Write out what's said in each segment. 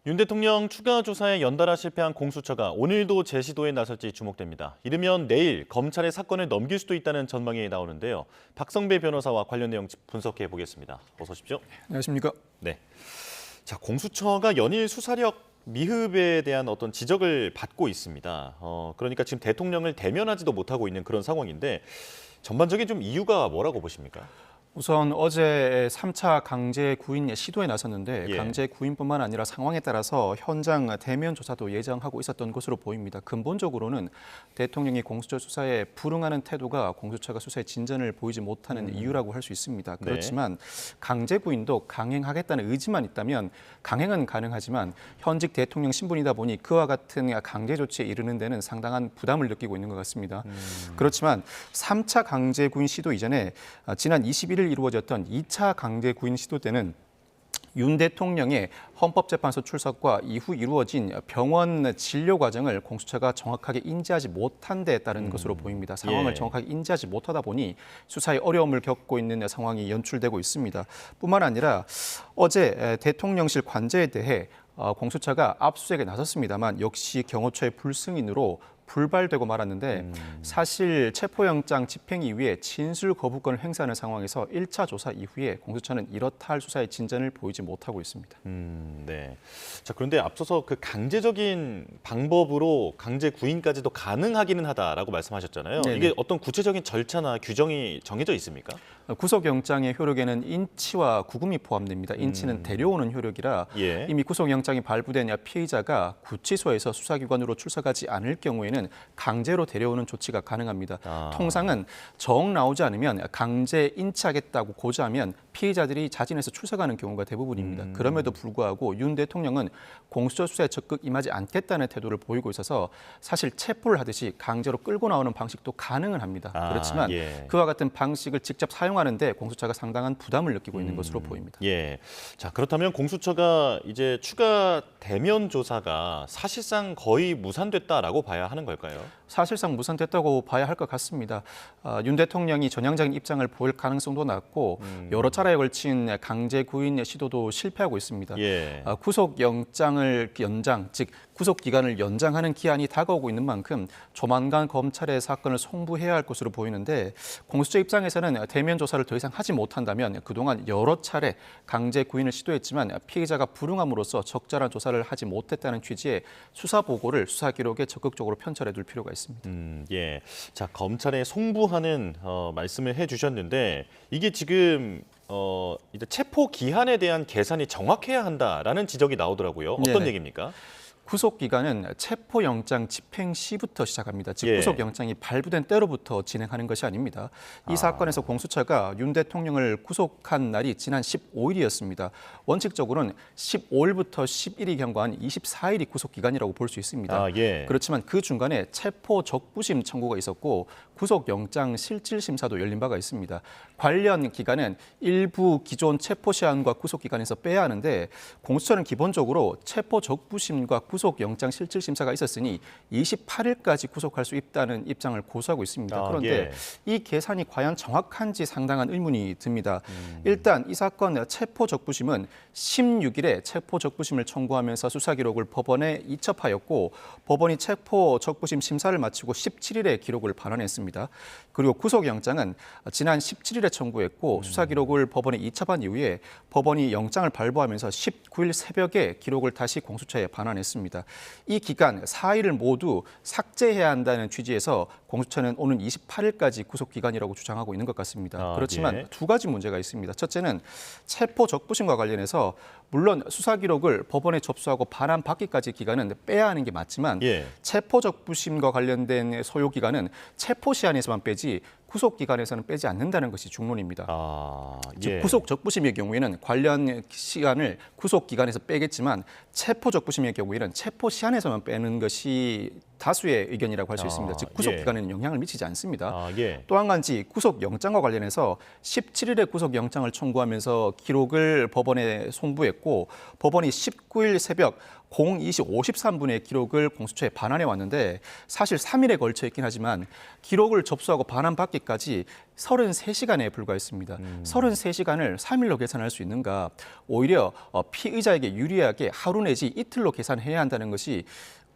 윤 대통령 추가 조사에 연달아 실패한 공수처가 오늘도 재시도에 나설지 주목됩니다. 이르면 내일 검찰에 사건을 넘길 수도 있다는 전망이 나오는데요. 박성배 변호사와 관련 내용 분석해 보겠습니다. 어서 오십시오. 안녕하십니까? 네. 자, 공수처가 연일 수사력 미흡에 대한 어떤 지적을 받고 있습니다. 그러니까 지금 대통령을 대면하지도 못하고 있는 그런 상황인데 전반적인 좀 이유가 뭐라고 보십니까? 우선 어제 3차 강제 구인 시도에 나섰는데 예. 강제 구인뿐만 아니라 상황에 따라서 현장 대면 조사도 예정하고 있었던 것으로 보입니다. 근본적으로는 대통령이 공수처 수사에 불응하는 태도가 공수처가 수사에 진전을 보이지 못하는 이유라고 할 수 있습니다. 그렇지만 강제 구인도 강행하겠다는 의지만 있다면 강행은 가능하지만 현직 대통령 신분이다 보니 그와 같은 강제 조치에 이르는 데는 상당한 부담을 느끼고 있는 것 같습니다. 그렇지만 3차 강제 구인 시도 이전에 지난 21일 이루어졌던 2차 강제 구인 시도 때는 윤 대통령의 헌법재판소 출석과 이후 이루어진 병원 진료 과정을 공수처가 정확하게 인지하지 못한 데 따른 것으로 보입니다. 상황을 정확하게 인지하지 못하다 보니 수사에 어려움을 겪고 있는 상황이 연출되고 있습니다. 뿐만 아니라 어제 대통령실 관저에 대해 공수처가 압수수색에 나섰습니다만 역시 경호처의 불승인으로 불발되고 말았는데 사실 체포영장 집행 이후에 진술 거부권을 행사하는 상황에서 1차 조사 이후에 공수처는 이렇다 할 수사의 진전을 보이지 못하고 있습니다. 네. 자, 그런데 앞서서 그 강제적인 방법으로 강제 구인까지도 가능하기는 하다라고 말씀하셨잖아요. 네네. 이게 어떤 구체적인 절차나 규정이 정해져 있습니까? 구속영장의 효력에는 인치와 구금이 포함됩니다. 인치는 데려오는 효력이라 예. 이미 구속영장이 발부된 피의자가 구치소에서 수사기관으로 출석하지 않을 경우에는 강제로 데려오는 조치가 가능합니다. 통상은 정 나오지 않으면 강제 인치하겠다고 고지하면 피의자들이 자진해서 출석하는 경우가 대부분입니다. 그럼에도 불구하고 윤 대통령은 공수처 수사에 적극 임하지 않겠다는 태도를 보이고 있어서 사실 체포를 하듯이 강제로 끌고 나오는 방식도 가능은 합니다. 그렇지만 그와 같은 방식을 직접 사용하는데 공수처가 상당한 부담을 느끼고 있는 것으로 보입니다. 예. 자, 그렇다면 공수처가 이제 추가 대면 조사가 사실상 거의 무산됐다라고 봐야 하는 걸까요? 사실상 무산됐다고 봐야 할 것 같습니다. 윤 대통령이 전향적인 입장을 보일 가능성도 낮고 여러 차례에 걸친 강제 구인 시도도 실패하고 있습니다. 구속영장을 연장, 즉 구속기간을 연장하는 기한이 다가오고 있는 만큼 조만간 검찰에 사건을 송부해야 할 것으로 보이는데 공수처 입장에서는 대면 조사를 더 이상 하지 못한다면 그동안 여러 차례 강제 구인을 시도했지만 피해자가 불응함으로써 적절한 조사를 하지 못했다는 취지의 수사 보고를 수사 기록에 적극적으로 편철해 둘 필요가 있습니다. 예. 자, 검찰에 송부하는 말씀을 해주셨는데 이게 지금 이제 체포 기한에 대한 계산이 정확해야 한다라는 지적이 나오더라고요. 어떤 얘기입니까? 구속기간은 체포영장 집행 시부터 시작합니다. 즉 구속영장이 발부된 때로부터 진행하는 것이 아닙니다. 이 사건에서 공수처가 윤 대통령을 구속한 날이 지난 15일이었습니다. 원칙적으로는 15일부터 10일이 경과한 24일이 구속기간이라고 볼 수 있습니다. 그렇지만 그 중간에 체포 적부심 청구가 있었고 구속영장 실질심사도 열린 바가 있습니다. 관련 기간은 일부 기존 체포시한과 구속기간에서 빼야 하는데 공수처는 기본적으로 체포 적부심과 구속영장 실질심사가 있었으니 28일까지 구속할 수 있다는 입장을 고수하고 있습니다. 그런데 이 계산이 과연 정확한지 상당한 의문이 듭니다. 일단 이 사건 체포 적부심은 16일에 체포 적부심을 청구하면서 수사 기록을 법원에 이첩하였고 법원이 체포 적부심 심사를 마치고 17일에 기록을 반환했습니다. 그리고 구속영장은 지난 17일에 청구했고 수사 기록을 법원에 이첩한 이후에 법원이 영장을 발부하면서 19일 새벽에 기록을 다시 공수처에 반환했습니다. 이 기간 4일을 모두 삭제해야 한다는 취지에서 공수처는 오는 28일까지 구속기간이라고 주장하고 있는 것 같습니다. 그렇지만 두 가지 문제가 있습니다. 첫째는 체포 적부심과 관련해서 물론 수사 기록을 법원에 접수하고 반환받기까지 기간은 빼야 하는 게 맞지만 체포 적부심과 관련된 소요 기간은 체포 시한에서만 빼지 구속 기간에서는 빼지 않는다는 것이 중론입니다. 즉 구속 적부심의 경우에는 관련 시간을 구속 기간에서 빼겠지만 체포 적부심의 경우에는 체포 시한에서만 빼는 것이 다수의 의견이라고 할 수 있습니다. 즉 구속 예. 기간에는 영향을 미치지 않습니다. 예. 또 한 가지 구속 영장과 관련해서 17일에 구속 영장을 청구하면서 기록을 법원에 송부했고 법원이 19일 새벽 02시 53분에 기록을 공수처에 반환해 왔는데 사실 3일에 걸쳐 있긴 하지만 기록을 접수하고 반환받기까지 33시간에 불과했습니다. 33시간을 3일로 계산할 수 있는가? 오히려 피의자에게 유리하게 하루 내지 이틀로 계산해야 한다는 것이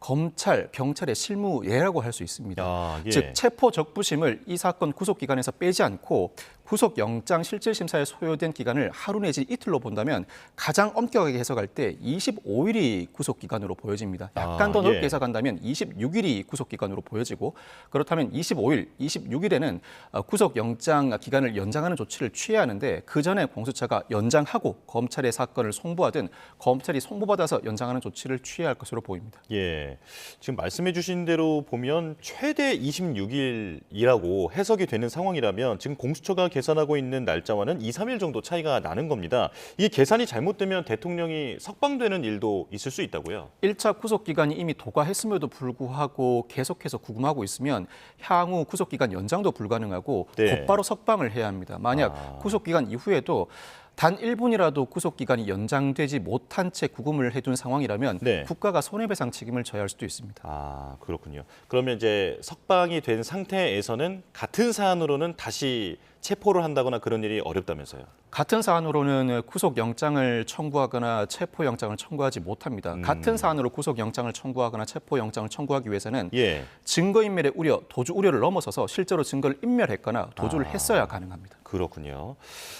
검찰, 경찰의 실무 예라고 할 수 있습니다. 예. 즉 체포 적부심을 이 사건 구속 기간에서 빼지 않고 구속 영장 실질 심사에 소요된 기간을 하루 내지 이틀로 본다면 가장 엄격하게 해석할 때 25일이 구속 기간으로 보여집니다. 약간 더 넓게 예. 해석한다면 26일이 구속 기간으로 보여지고 그렇다면 25일, 26일에는 구속 영장 기간을 연장하는 조치를 취해야 하는데 그 전에 공수처가 연장하고 검찰의 사건을 송부하든 검찰이 송부받아서 연장하는 조치를 취해야 할 것으로 보입니다. 예. 지금 말씀해 주신 대로 보면 최대 26일이라고 해석이 되는 상황이라면 지금 공수처가 계산하고 있는 날짜와는 2, 3일 정도 차이가 나는 겁니다. 이게 계산이 잘못되면 대통령이 석방되는 일도 있을 수 있다고요? 1차 구속 기간이 이미 도과했음에도 불구하고 계속해서 구금하고 있으면 향후 구속 기간 연장도 불가능하고 네. 곧바로 석방을 해야 합니다. 만약 구속 기간 이후에도 단 1분이라도 구속 기간이 연장되지 못한 채 구금을 해둔 상황이라면 네. 국가가 손해배상 책임을 져야 할 수도 있습니다. 그렇군요. 그러면 이제 석방이 된 상태에서는 같은 사안으로는 다시 체포를 한다거나 그런 일이 어렵다면서요? 같은 사안으로는 구속영장을 청구하거나 체포영장을 청구하지 못합니다. 같은 사안으로 구속영장을 청구하거나 체포영장을 청구하기 위해서는 예. 증거인멸의 우려, 도주 우려를 넘어서서 실제로 증거를 인멸했거나 도주를 했어야 가능합니다. 그렇군요.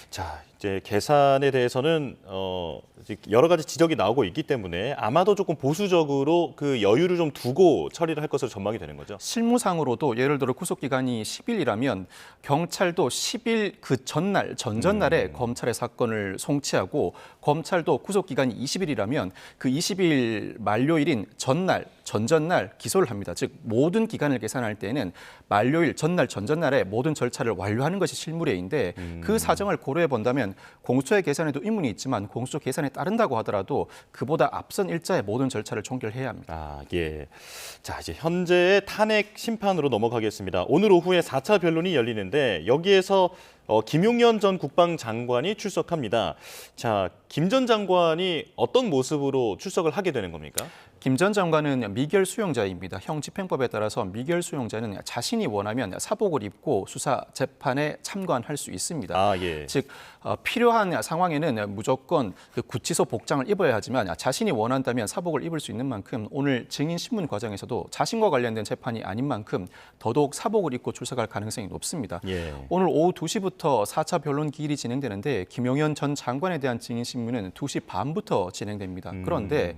자, 이제 계산에 대해서는 이제 여러 가지 지적이 나오고 있기 때문에 아마도 조금 보수적으로 그 여유를 좀 두고 처리를 할 것으로 전망이 되는 거죠. 실무상으로도 예를 들어 구속기간이 10일이라면 경찰도 10일 그 전날, 전전날에 검찰의 사건을 송치하고 검찰도 구속기간이 20일이라면 그 20일 만료일인 전날, 전전날 기소를 합니다. 즉 모든 기간을 계산할 때는 만료일, 전날, 전전날에 모든 절차를 완료하는 것이 실무례인데 그 사정을 고려해 본다면 공수처의 계산에도 의문이 있지만 공수처 계산에 따른다고 하더라도 그보다 앞선 일자의 모든 절차를 종결해야 합니다. 예. 자, 이제 현재의 탄핵 심판으로 넘어가겠습니다. 오늘 오후에 4차 변론이 열리는데 여기에서 김용현 전 국방장관이 출석합니다. 자, 김 전 장관이 어떤 모습으로 출석을 하게 되는 겁니까? 김 전 장관은 미결 수용자입니다. 형 집행법에 따라서 미결 수용자는 자신이 원하면 사복을 입고 수사 재판에 참관할 수 있습니다. 예. 즉 필요한 상황에는 무조건 그 구치소 복장을 입어야 하지만 자신이 원한다면 사복을 입을 수 있는 만큼 오늘 증인 신문 과정에서도 자신과 관련된 재판이 아닌 만큼 더더욱 사복을 입고 출석할 가능성이 높습니다. 예. 오늘 오후 2시부터 4차 변론 기일이 진행되는데 김용현 전 장관에 대한 증인 신문은 2시 반부터 진행됩니다. 그런데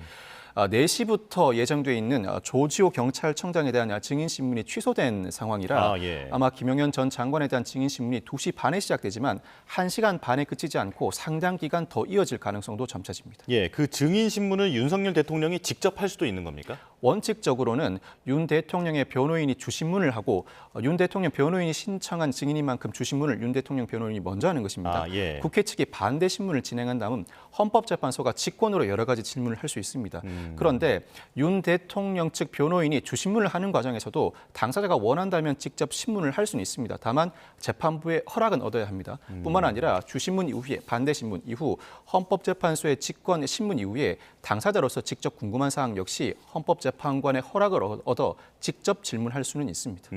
4시부터 예정돼 있는 조지호 경찰청장에 대한 증인 신문이 취소된 상황이라 예. 아마 김용현 전 장관에 대한 증인 신문이 2시 반에 시작되지만 1시간 반에 그치지 않고 상당 기간 더 이어질 가능성도 점쳐집니다. 예, 그 증인 신문을 윤석열 대통령이 직접 할 수도 있는 겁니까? 원칙적으로는 윤 대통령의 변호인이 주신문을 하고 윤 대통령 변호인이 신청한 증인인 만큼 주신문을 윤 대통령 변호인이 먼저 하는 것입니다. 예. 국회 측이 반대 신문을 진행한 다음 헌법재판소가 직권으로 여러 가지 질문을 할 수 있습니다. 그런데 윤 대통령 측 변호인이 주신문을 하는 과정에서도 당사자가 원한다면 직접 신문을 할 수는 있습니다. 다만 재판부의 허락은 얻어야 합니다. 뿐만 아니라 주신문 이후에 반대 신문 이후 헌법재판소의 직권 신문 이후에 당사자로서 직접 궁금한 사항 역시 헌법재판관의 허락을 얻어 직접 질문할 수는 있습니다.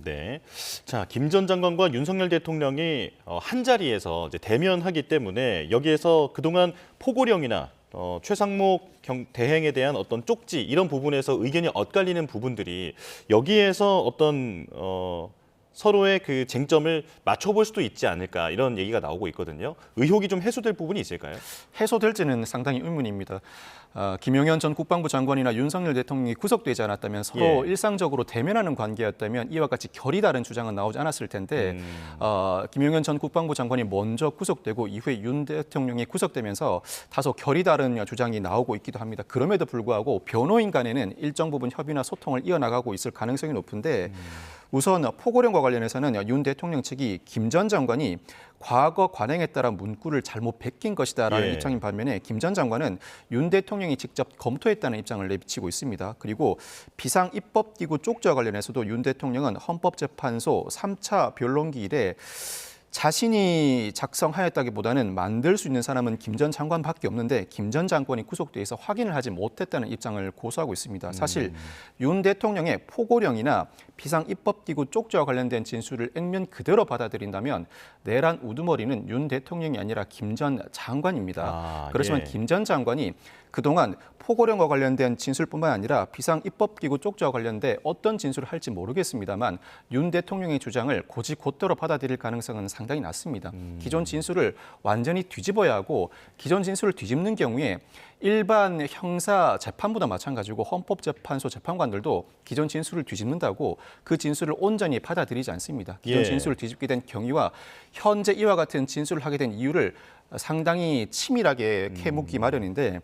네. 자, 김 전 장관과 윤석열 대통령이 한 자리에서 이제 대면하기 때문에 여기에서 그동안 포고령이나 최상목 대행에 대한 어떤 쪽지 이런 부분에서 의견이 엇갈리는 부분들이 여기에서 어떤 서로의 그 쟁점을 맞춰볼 수도 있지 않을까 이런 얘기가 나오고 있거든요. 의혹이 좀 해소될 부분이 있을까요? 해소될지는 상당히 의문입니다. 김용현 전 국방부 장관이나 윤석열 대통령이 구속되지 않았다면 서로 일상적으로 대면하는 관계였다면 이와 같이 결이 다른 주장은 나오지 않았을 텐데 김용현 전 국방부 장관이 먼저 구속되고 이후에 윤 대통령이 구속되면서 다소 결이 다른 주장이 나오고 있기도 합니다. 그럼에도 불구하고 변호인 간에는 일정 부분 협의나 소통을 이어나가고 있을 가능성이 높은데 우선 포고령과 관련해서는 윤 대통령 측이 김 전 장관이 과거 관행에 따라 문구를 잘못 베낀 것이다라는 예. 입장인 반면에 김 전 장관은 윤 대통령이 직접 검토했다는 입장을 내비치고 있습니다. 그리고 비상입법기구 쪽지와 관련해서도 윤 대통령은 헌법재판소 3차 변론기 이래 자신이 작성하였다기보다는 만들 수 있는 사람은 김 전 장관밖에 없는데 김 전 장관이 구속돼서 확인을 하지 못했다는 입장을 고수하고 있습니다. 사실 윤 대통령의 포고령이나 비상입법기구 쪽지와 관련된 진술을 액면 그대로 받아들인다면 내란 우두머리는 윤 대통령이 아니라 김 전 장관입니다. 그렇지만 예. 김 전 장관이 그동안 포고령과 관련된 진술뿐만 아니라 비상입법기구 쪽지와 관련된 어떤 진술을 할지 모르겠습니다만 윤 대통령의 주장을 곧이곧대로 받아들일 가능성은 상당히 낮습니다. 기존 진술을 완전히 뒤집어야 하고 기존 진술을 뒤집는 경우에 일반 형사 재판부도 마찬가지고 헌법재판소 재판관들도 기존 진술을 뒤집는다고 그 진술을 온전히 받아들이지 않습니다. 기존 예. 진술을 뒤집게 된 경위와 현재 이와 같은 진술을 하게 된 이유를 상당히 치밀하게 캐묻기 마련인데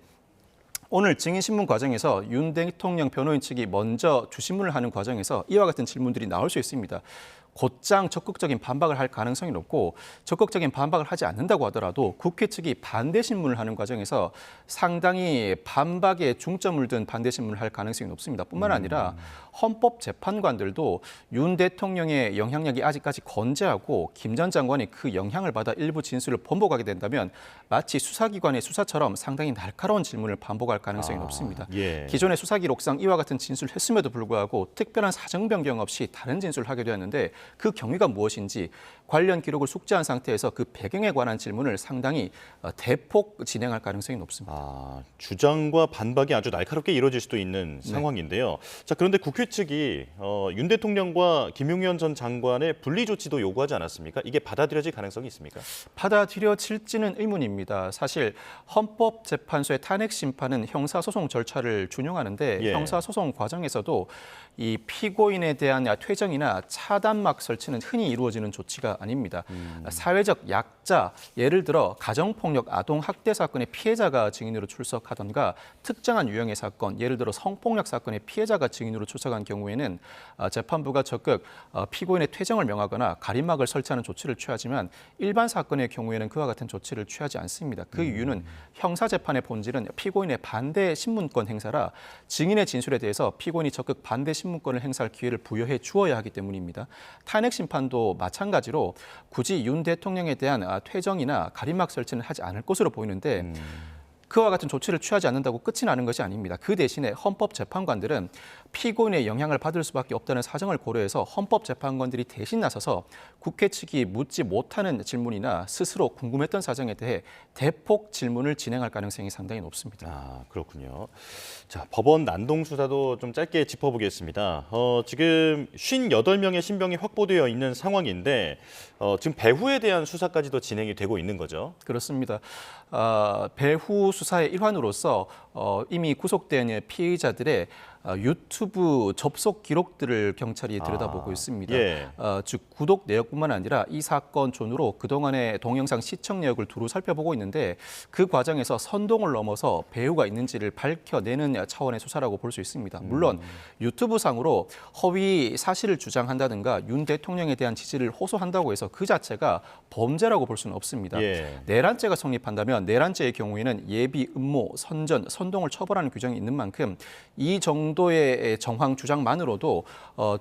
오늘 증인신문 과정에서 윤 대통령 변호인 측이 먼저 주신문을 하는 과정에서 이와 같은 질문들이 나올 수 있습니다. 곧장 적극적인 반박을 할 가능성이 높고 적극적인 반박을 하지 않는다고 하더라도 국회 측이 반대 신문을 하는 과정에서 상당히 반박에 중점을 둔 반대 신문을 할 가능성이 높습니다. 뿐만 아니라 헌법재판관들도 윤 대통령의 영향력이 아직까지 건재하고 김 전 장관이 그 영향을 받아 일부 진술을 번복하게 된다면 마치 수사기관의 수사처럼 상당히 날카로운 질문을 반복할 가능성이 높습니다. 예. 기존의 수사 기록상 이와 같은 진술을 했음에도 불구하고 특별한 사정 변경 없이 다른 진술을 하게 되었는데 그 경위가 무엇인지 관련 기록을 숙지한 상태에서 그 배경에 관한 질문을 상당히 대폭 진행할 가능성이 높습니다. 주장과 반박이 아주 날카롭게 이루어질 수도 있는 상황인데요. 자, 그런데 국회 측이 윤 대통령과 김용현 전 장관의 분리 조치도 요구하지 않았습니까? 이게 받아들여질 가능성이 있습니까? 받아들여질지는 의문입니다. 사실 헌법재판소의 탄핵 심판은 형사소송 절차를 준용하는데 예. 형사소송 과정에서도 이 피고인에 대한 퇴정이나 차단막 설치는 흔히 이루어지는 조치가 아닙니다. 사회적 약자, 예를 들어 가정폭력, 아동학대 사건의 피해자가 증인으로 출석하던가 특정한 유형의 사건, 예를 들어 성폭력 사건의 피해자가 증인으로 출석한 경우에는 재판부가 적극 피고인의 퇴정을 명하거나 가림막을 설치하는 조치를 취하지만 일반 사건의 경우에는 그와 같은 조치를 취하지 않습니다. 그 이유는 형사재판의 본질은 피고인의 반대 신문권 행사라 증인의 진술에 대해서 피고인이 적극 반대 신문권을 행사할 기회를 부여해 주어야 하기 때문입니다. 탄핵 심판도 마찬가지로 굳이 윤 대통령에 대한 퇴정이나 가림막 설치는 하지 않을 것으로 보이는데 그와 같은 조치를 취하지 않는다고 끝이 나는 것이 아닙니다. 그 대신에 헌법재판관들은 피고인의 영향을 받을 수밖에 없다는 사정을 고려해서 헌법재판관들이 대신 나서서 국회 측이 묻지 못하는 질문이나 스스로 궁금했던 사정에 대해 대폭 질문을 진행할 가능성이 상당히 높습니다. 그렇군요. 자, 법원 난동 수사도 좀 짧게 짚어보겠습니다. 지금 58명의 신병이 확보되어 있는 상황인데 지금 배후에 대한 수사까지도 진행이 되고 있는 거죠? 그렇습니다. 배후 수사의 일환으로서 이미 구속된 피의자들의 유튜브 접속 기록들을 경찰이 들여다보고 있습니다. 예. 즉 구독 내역뿐만 아니라 이 사건 전후로 그동안의 동영상 시청 내역을 두루 살펴보고 있는데 그 과정에서 선동을 넘어서 배후가 있는지를 밝혀내는 차원의 수사라고 볼 수 있습니다. 물론 유튜브상으로 허위 사실을 주장한다든가 윤 대통령에 대한 지지를 호소한다고 해서 그 자체가 범죄라고 볼 수는 없습니다. 예. 내란죄가 성립한다면 내란죄의 경우에는 예비, 음모, 선전, 선동을 처벌하는 규정이 있는 만큼 이 정도의 정황 주장만으로도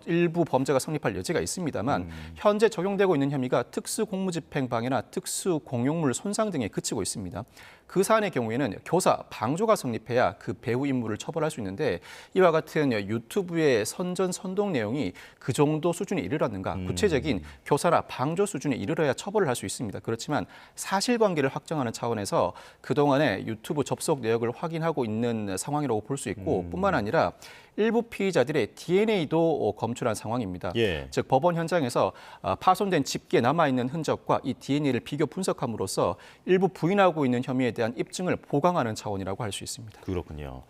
일부 범죄가 성립할 여지가 있습니다만 현재 적용되고 있는 혐의가 특수공무집행방해나 특수공용물 손상 등에 그치고 있습니다. 그 사안의 경우에는 교사, 방조가 성립해야 그 배후 임무를 처벌할 수 있는데 이와 같은 유튜브의 선전, 선동 내용이 그 정도 수준에 이르렀는가 구체적인 교사나 방조 수준에 이르러야 처벌을 할 수 있습니다. 그렇지만 사실관계를 확정하는 차원에서 그동안의 유튜브 접속 내역을 확인하고 있는 상황이라고 볼 수 있고 뿐만 아니라 일부 피의자들의 DNA도 검출한 상황입니다. 예. 즉 법원 현장에서 파손된 집기에 남아있는 흔적과 이 DNA를 비교 분석함으로써 일부 부인하고 있는 혐의에 대한 입증을 보강하는 차원이라고 할 수 있습니다. 그렇군요.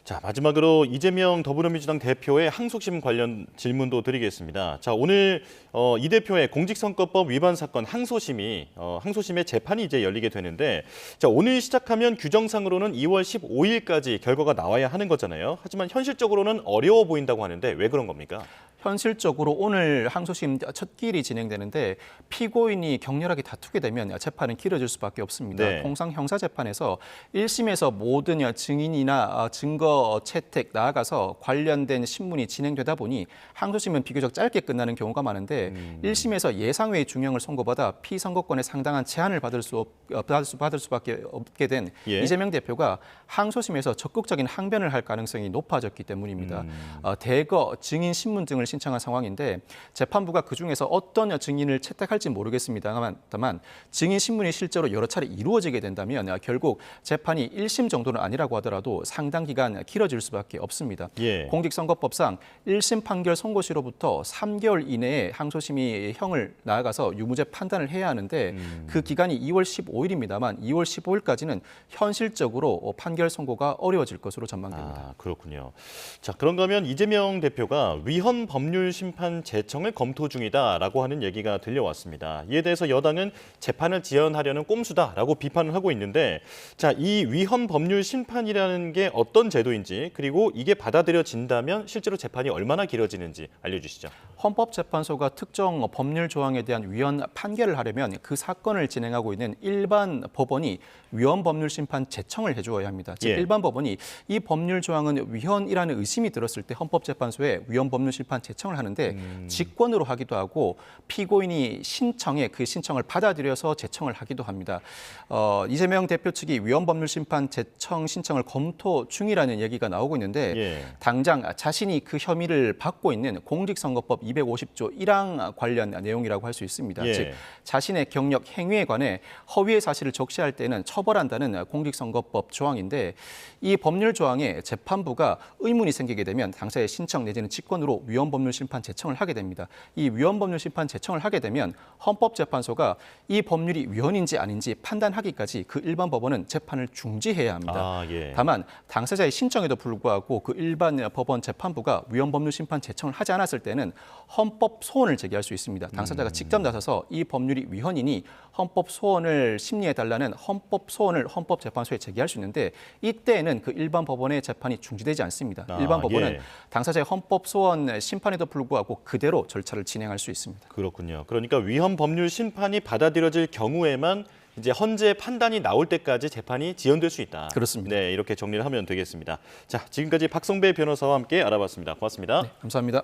자, 마지막으로 이재명 더불어민주당 대표의 항소심 관련 질문도 드리겠습니다. 자, 오늘 이 대표의 공직선거법 위반 사건 항소심의 재판이 이제 열리게 되는데 자, 오늘 시작하면 규정상으로는 2월 15일까지 결과가 나와야 하는 거잖아요. 하지만 현실적으로는 어려워 보인다고 하는데 왜 그런 겁니까? 현실적으로 오늘 항소심 첫 기일이 진행되는데 피고인이 격렬하게 다투게 되면 재판은 길어질 수밖에 없습니다. 네. 통상 형사재판에서 1심에서 모든 증인이나 증거 채택 나아가서 관련된 신문이 진행되다 보니 항소심은 비교적 짧게 끝나는 경우가 많은데 1심에서 예상외의 중형을 선고받아 피선거권에 상당한 제한을 받을 수밖에 없게 된 예. 이재명 대표가 항소심에서 적극적인 항변을 할 가능성이 높아졌기 때문입니다. 대거 증인 신문 등을 신청한 상황인데 재판부가 그중에서 어떤 증인을 채택할지 모르겠습니다만 증인 신문이 실제로 여러 차례 이루어지게 된다면 결국 재판이 1심 정도는 아니라고 하더라도 상당 기간 길어질 수밖에 없습니다. 예. 공직선거법상 1심 판결 선고시로부터 3개월 이내에 항소심이 형을 나아가서 유무죄 판단을 해야 하는데 그 기간이 2월 15일입니다만 2월 15일까지는 현실적으로 판결 선고가 어려워질 것으로 전망됩니다. 아, 그렇군요. 자, 그런가 하면 이재명 대표가 위헌 법률 심판 제청을 검토 중이다라고 하는 얘기가 들려왔습니다. 이에 대해서 여당은 재판을 지연하려는 꼼수다라고 비판을 하고 있는데, 자, 이 위헌 법률 심판이라는 게 어떤 제도인지, 그리고 이게 받아들여진다면 실제로 재판이 얼마나 길어지는지 알려주시죠. 헌법재판소가 특정 법률 조항에 대한 위헌 판결을 하려면 그 사건을 진행하고 있는 일반 법원이 위헌 법률 심판 제청을 해주어야 합니다. 즉 예. 일반 법원이 이 법률 조항은 위헌이라는 의심이 들었을 때 헌법재판소에 위헌 법률 심판 제청을 하는데 직권으로 하기도 하고 피고인이 신청에 그 신청을 받아들여서 제청을 하기도 합니다. 이재명 대표 측이 위헌 법률 심판 제청 신청을 검토 중이라는 얘기가 나오고 있는데 예. 당장 자신이 그 혐의를 받고 있는 공직선거법 250조 1항 관련 내용이라고 할 수 있습니다. 예. 즉 자신의 경력 행위에 관해 허위의 사실을 적시할 때는 처벌한다는 공직선거법 조항인데 이 법률 조항에 재판부가 의문이 생기게 되면 당사의 신청 내지는 직권으로 위헌 법률 심판 제청을 하게 됩니다. 이 위헌 법률 심판 제청을 하게 되면 헌법재판소가 이 법률이 위헌인지 아닌지 판단하기까지 그 일반 법원은 재판을 중지해야 합니다. 아, 예. 다만 당사자의 신청에도 불구하고 그 일반 법원 재판부가 위헌 법률 심판 제청을 하지 않았을 때는 헌법 소원을 제기할 수 있습니다. 당사자가 직접 나서서 이 법률이 위헌이니 헌법 소원을 심리해 달라는 헌법 소원을 헌법재판소에 제기할 수 있는데 이때에는 그 일반 법원의 재판이 중지되지 않습니다. 아, 일반 법원은 예. 당사자의 헌법 소원 심판에도 불구하고 그대로 절차를 진행할 수 있습니다. 그렇군요. 그러니까 위헌 법률 심판이 받아들여질 경우에만 이제 헌재 판단이 나올 때까지 재판이 지연될 수 있다. 그렇습니다. 네, 이렇게 정리를 하면 되겠습니다. 자, 지금까지 박성배 변호사와 함께 알아봤습니다. 고맙습니다. 감사합니다.